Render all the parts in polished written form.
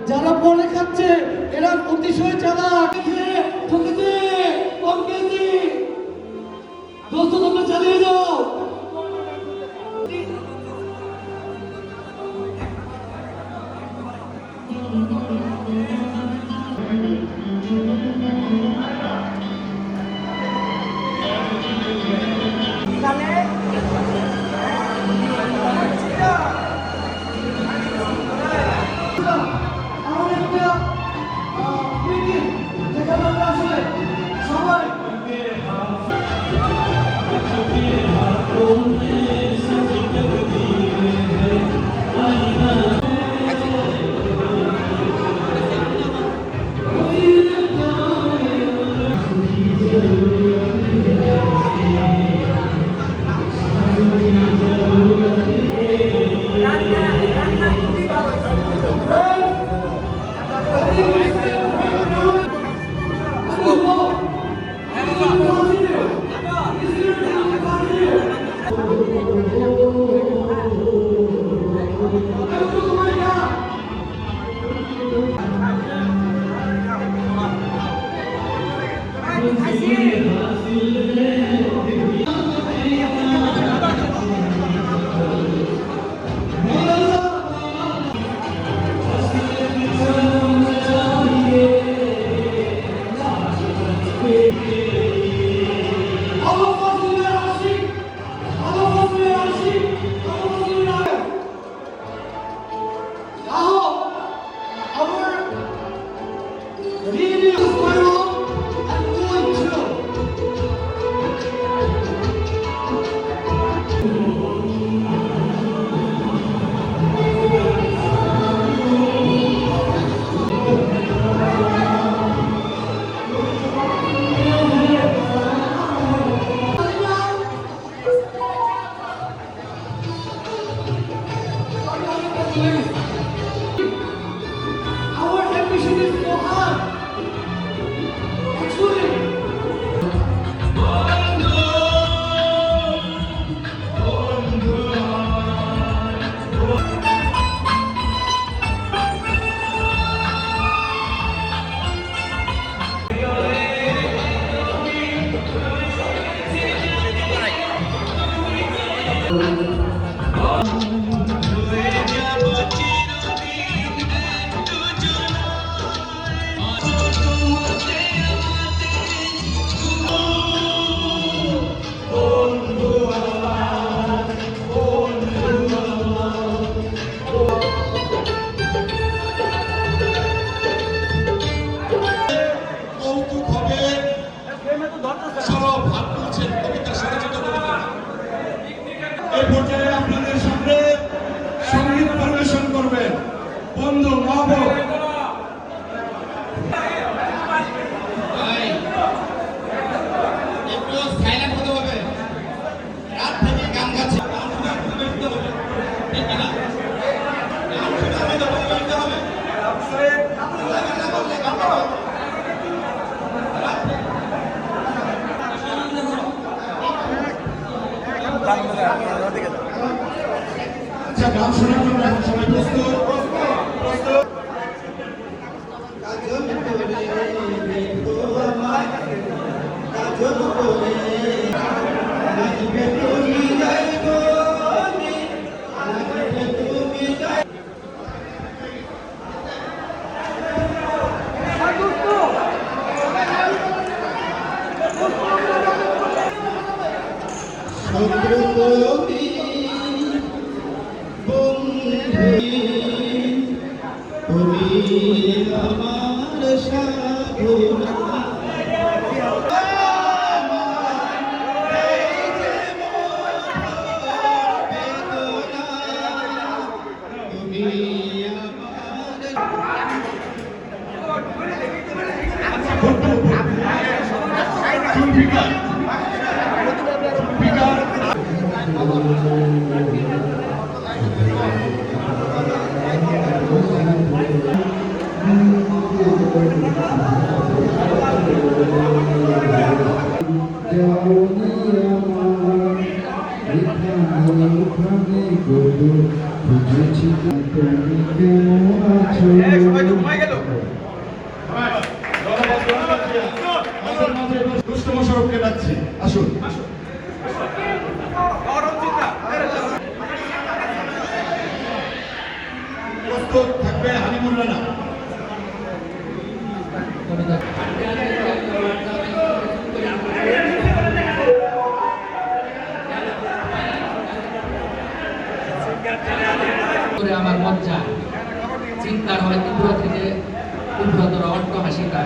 যারা পরে খাচ্ছে এরা অতিশয় চালাক। ঠকেছে পঙ্কেজি, দোস্ত তোমরা চালিয়ে যাও। এই পর্যায়ে আপনাদের সামনে সঙ্গীত পরিবেশন করবেন বন্ধু মাহবুব। আচ্ছা, গান শোনার জন্য এখন সবাই প্রস্তুত? আমার সাধনা দুষ্টম সড়ককে ডাকছি, আসুন। প্রস্তুত থাকবে হানিমুন রানা। আমার মজ্জা চিন্তার হয় তীব্র থেকে তীব্রতর অট্টহাসিতা,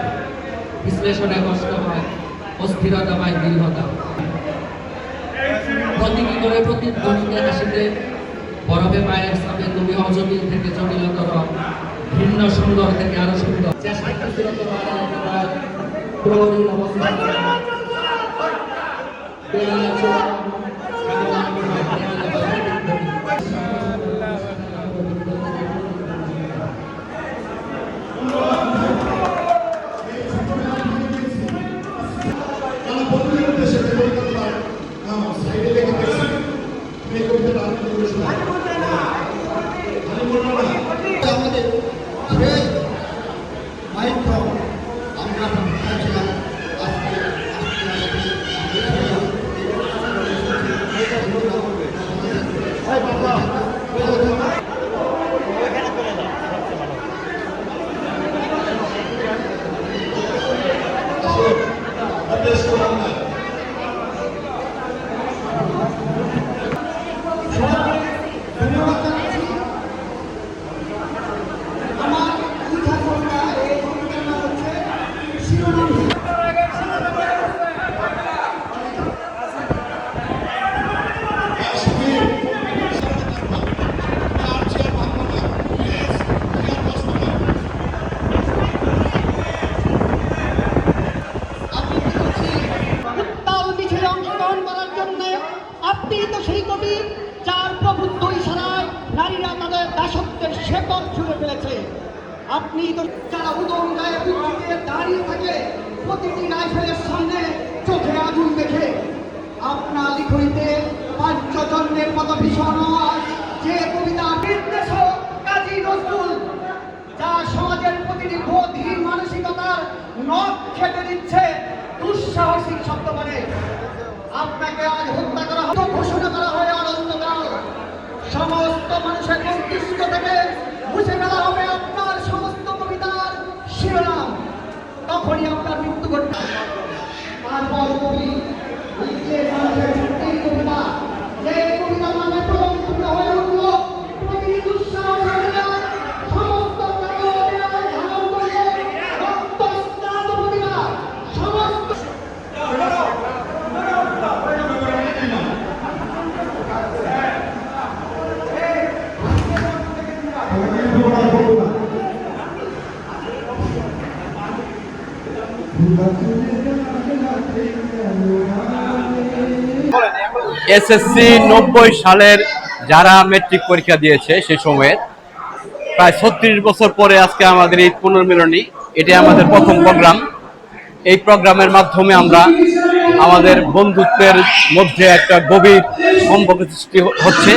বিশ্লেষণে কষ্ট হয়, অস্থিরতা পায় দীর্ঘতা, প্রতীকী করে প্রতিধ্বনিতে হাসিতে বরফে পায়ের সাথে তুমি অজটিল থেকে জটিলতর, ভিন্ন সুন্দর থেকে আরো সুন্দর চেষ্টা আমাদের সেই মাইক্রম আমরা ছিলাম আজকে আপনি তো সেই কবি যার প্রবুদ্ধ ইশারায় নারীরা তাদের দাসত্বের শেকড় ছুঁড়ে ফেলেছে। আপনি তো যারা উদম গায়ে উঁচুতে দাঁড়িয়ে থাকে প্রতিটি রাইফেলের সামনে চোখে আগুন দেখে। আপনার লিখনিতে পাঞ্চজন্যের মতো ভীষণ যে কবিতা নির্দেশক কাজী নজরুল, যা সমাজের প্রতিটি বোধহীন মানসিকতার নখ খেটে দিচ্ছে দুঃসাহসিক শব্দ মানে। আপনাকে আজ হত্যা করা হতো, ঘোষণা করা হয় অনন্তকাল। সমস্ত মানুষের মস্তিষ্ক থেকে মুছে ফেলা হবে আপনার সমস্ত কবিতার শিরোনাম। তখনই আপনার মৃত্যু ঘটবে। তারপর কবি লিখলেন মানুষের এই কবিতা, যে কবিতা মানে প্রলম্বিত হয়ে উঠল প্রতিটি দুঃসাহসিকতা, সমস্ত ধারণ করলে রক্তস্নাত কবিতা, সমস্ত এসএসসি 90 সালের যারা মেট্রিক পরীক্ষা দিয়েছে সেই সময়ে প্রায় 36 বছর পরে আজকে আমাদের এই পুনর্মিলনী, এটি আমাদের প্রথম প্রোগ্রাম। এই প্রোগ্রামের মাধ্যমে আমরা আমাদের বন্ধুত্বের মধ্যে একটা গভীর সম্পর্ক সৃষ্টি হচ্ছে।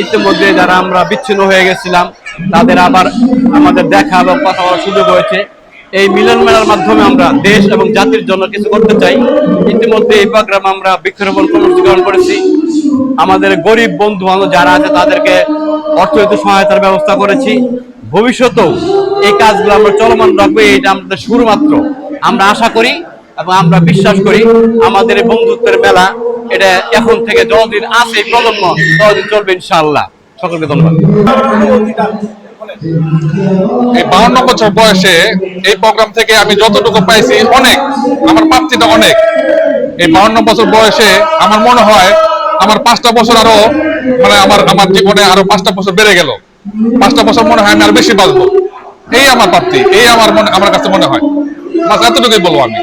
ইতিমধ্যে যারা আমরা বিচ্ছিন্ন হয়ে গেছিলাম তাদের আবার আমাদের দেখা এবং কথা বলার সুযোগ হয়েছে। এই মিলন মেলার মাধ্যমে আমরা দেশ এবং জাতির জন্য কিছু করতে চাই। ইতিমধ্যে এই প্রোগ্রাম আমরা বৃক্ষরোপণ কর্মসূচি গ্রহণ করেছি। আমাদের গরিব বন্ধু বান্ধব যারা আছে তাদেরকে অর্থনৈতিক সহায়তার ব্যবস্থা করেছি। ভবিষ্যতেও এই কাজগুলো আমরা চলমান রাখবো, এটা আমাদের শুরু মাত্র। আমরা আশা করি এবং আমরা বিশ্বাস করি আমাদের এই বন্ধুত্বের মেলা এটা এখন থেকে যতদিন আছে এই প্রজন্ম ততদিন চলবে ইনশাআল্লাহ। সকলকে ধন্যবাদ। এই 52 বছর বয়সে এই প্রোগ্রাম থেকে আমি যতটুকু পাইছি অনেক, আমার প্রাপ্তিটা অনেক। এই 52 বছর বয়সে আমার মনে হয় আমার 5টা বছর আরো মানে আমার জীবনে আরো 5টা বছর বেড়ে গেল। 5টা বছর মনে হয় আমি আরো বেশি বাঁচবো। এই আমার প্রাপ্তি, এই আমার কাছে মনে হয়। বাস এতটুকুই বলবো আমি।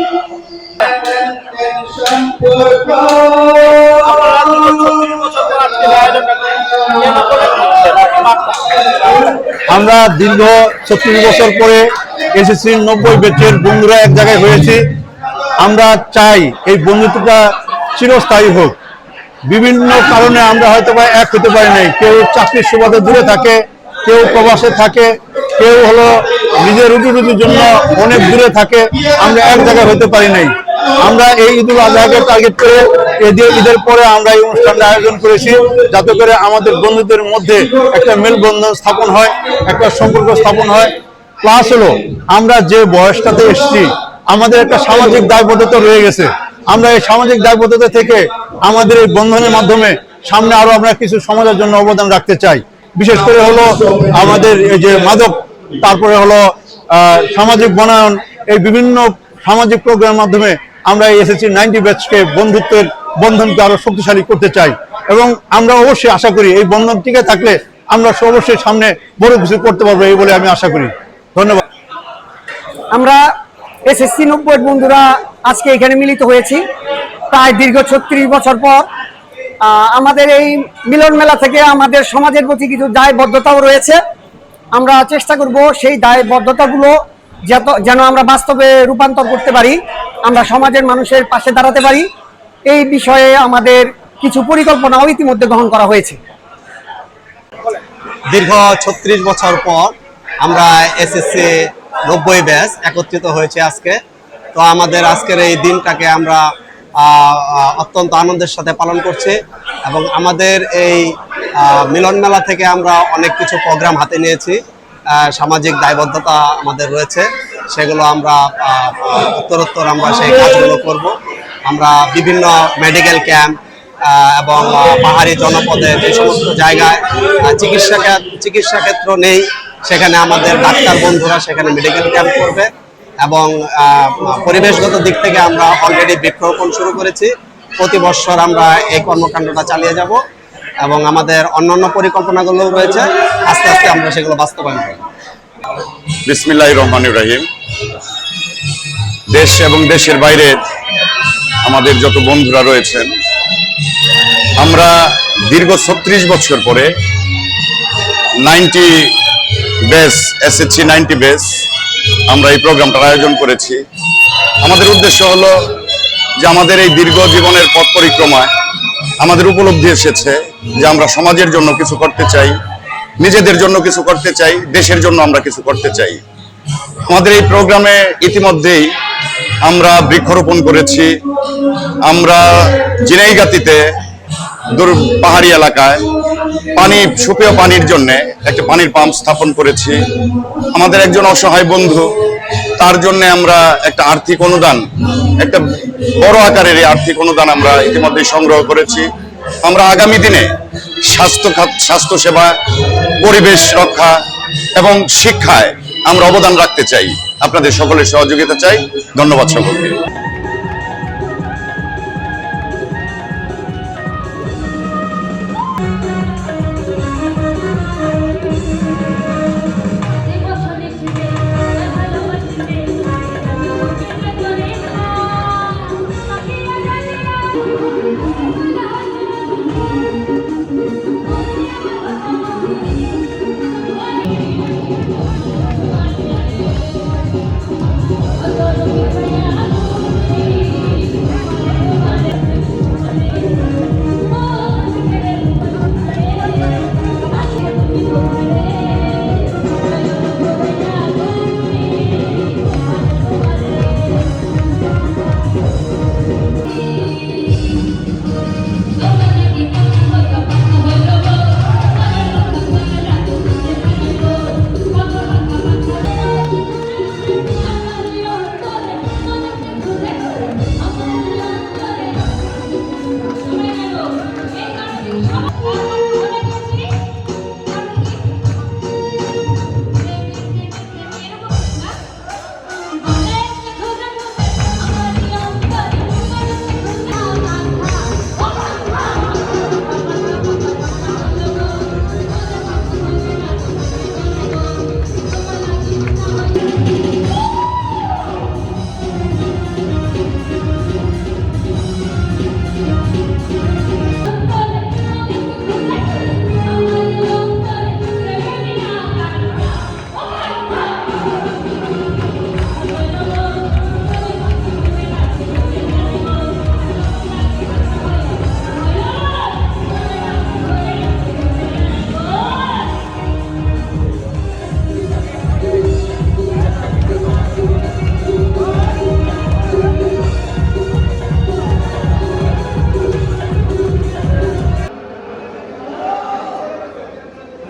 আমরা দীর্ঘ 36 বছর পরে এসএসসি 90 ব্যাচের বন্ধুরা এক জায়গায় হয়েছি। আমরা চাই এই বন্ধুত্বটা চিরস্থায়ী হোক। বিভিন্ন কারণে আমরা হয়তো বা এক হতে পারি নাই। কেউ চাকরির সুবাদে দূরে থাকে, কেউ প্রবাসে থাকে, কেউ হলো নিজের রুটি রুটির জন্য অনেক দূরে থাকে। আমরা এক জায়গায় হতে পারি নাই। আমরা এই ঈদুল আজহাকে টার্গেট করে ঈদের পরে আমরা এই অনুষ্ঠানটা আয়োজন করেছি, যাতে করে আমাদের বন্ধুদের মধ্যে একটা মেলবন্ধন স্থাপন হয়, একটা সম্পর্ক স্থাপন হয়। প্লাস হলো আমরা যে বয়সটাতে এসেছি, আমাদের একটা সামাজিক দায়বদ্ধতা রয়ে গেছে। আমরা এই সামাজিক দায়বদ্ধতা থেকে আমাদের এই বন্ধনের মাধ্যমে সামনে আরো আমরা কিছু সমাজের জন্য অবদান রাখতে চাই। বিশেষ করে হলো আমাদের এই যে মাদক, তারপরে হলো সামাজিক বনায়ন, এই বিভিন্ন সামাজিক প্রোগ্রামের মাধ্যমে আমরা এই এসএসসি 90 ব্যাচকে বন্ধুত্বের বন্ধনকে আরো শক্তিশালী করতে চাই। এবং আমরা অবশ্যই আশা করি এই বন্ধন টিকে থাকলে আমরা অবশ্যই সামনে বড় কিছু করতে পারবো, এই বলে আমি আশা করি। ধন্যবাদ। আমরা এসএসসি 90 বন্ধুরা আজকে এখানে মিলিত হয়েছি প্রায় দীর্ঘ 36 বছর পর। আমাদের এই মিলন মেলা থেকে আমাদের সমাজের প্রতি কিছু দায়বদ্ধতাও রয়েছে। আমরা চেষ্টা করব সেই দায়বদ্ধতাগুলো যেন আমরা বাস্তবে রূপান্তর করতে পারি, আমরা সমাজের মানুষের পাশে দাঁড়াতে পারি। এই বিষয়ে আমাদের কিছু পরিকল্পনাও ইতিমধ্যে গ্রহণ করা হয়েছে। দীর্ঘ 36 বছর পর আমরা এসএসসি 90 ব্যাচ একত্রিত হয়েছে আজকে। তো আমাদের আজকের এই দিনটাকে আমরা অত্যন্ত আনন্দের সাথে পালন করছি এবং আমাদের এই মিলন মেলা থেকে আমরা অনেক কিছু প্রোগ্রাম হাতে নিয়েছি। সামাজিক দায়বদ্ধতা আমাদের রয়েছে, সেগুলো আমরা উত্তরোত্তর আমরা সেই কাজগুলো করব। আমরা বিভিন্ন মেডিকেল ক্যাম্প এবং পাহাড়ি জনপদের যে সমস্ত জায়গায় চিকিৎসা ক্ষেত্র নেই, সেখানে আমাদের ডাক্তার বন্ধুরা সেখানে মেডিকেল ক্যাম্প করবে। এবং পরিবেশগত দিক থেকে আমরা অলরেডি বৃক্ষরোপণ শুরু করেছি। প্রতি বছর আমরা এই কর্মকাণ্ডটা চালিয়ে যাব এবং আমাদের অন্যান্য পরিকল্পনাগুলো রয়েছে, আস্তে আস্তে আমরা সেগুলো বাস্তবায়ন করব। বিসমিল্লাহির রহমানির রহিম। দেশ এবং দেশের বাইরে আমাদের যত বন্ধুরা রয়েছেন, আমরা দীর্ঘ 36 বছর পরে 90 ব্যাচ এসএসসি 90 ব্যাচ আমরা এই প্রোগ্রামটার আয়োজন করেছি। আমাদের উদ্দেশ্য হলো যে আমাদের এই দীর্ঘ জীবনের পথ পরিক্রমায় আমাদের উপলব্ধি এসেছে যে আমরা সমাজের জন্য কিছু করতে চাই, নিজেদের জন্য কিছু করতে চাই, দেশের জন্য আমরা কিছু করতে চাই। আমাদের এই প্রোগ্রামে ইতিমধ্যেই আমরা বৃক্ষরোপণ করেছি। আমরা জিনাইগাতিতে পাহাড়ি এলাকায় সুপেয় পানির জন্য একটা পানির পাম্প স্থাপন করেছি। আমাদের একজন অসহায় বন্ধু, তার জন্য আমরা একটা আর্থিক অনুদান, একটা বড় আকারের আর্থিক অনুদান আমরা ইতিমধ্যে সংগ্রহ করেছি। আমরা আগামী দিনে স্বাস্থ্য সেবা, পরিবেশ রক্ষা এবং শিক্ষায় আমরা অবদান রাখতে চাই। আপনাদের সকলের সহযোগিতা চাই। ধন্যবাদ সকলকে।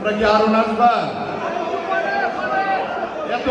তোমরা কি আরো নাচবা? এত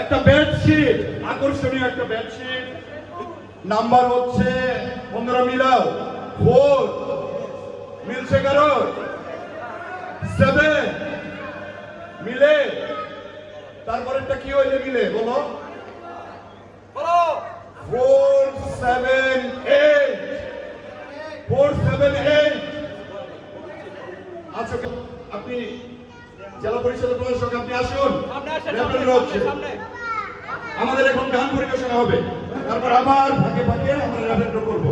একটা বেডশিট, আকর্ষণীয় একটা বেডশিট, নাম্বার হচ্ছে 15 মিলাও, 4 মিলছে কারো, 7 মিলে, তারপরেরটা কি হইলে মিলে বলো? 478 478। আচ্ছা, আপনি জেলা পরিষদের প্রশাসক, আপনি আসুন। আমাদের এখন গান পরিবেশনা হবে, তারপর আবার ফাঁকে ফাঁকে আমরা র্যাপেন্ড করবো।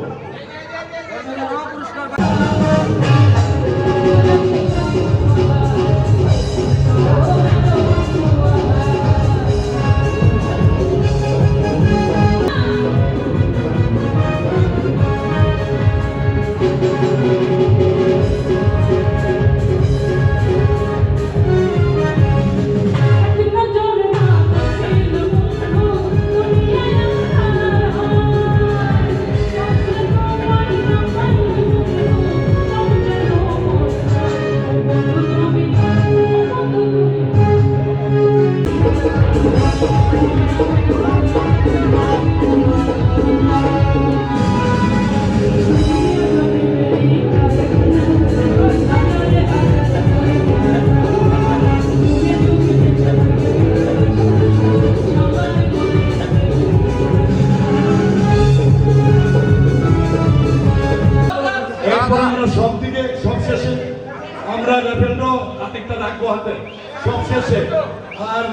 সব দিকে সবশেষে আমরা রেফেন্ডো আরেকটা রাখবো হাতে সবশেষে। আর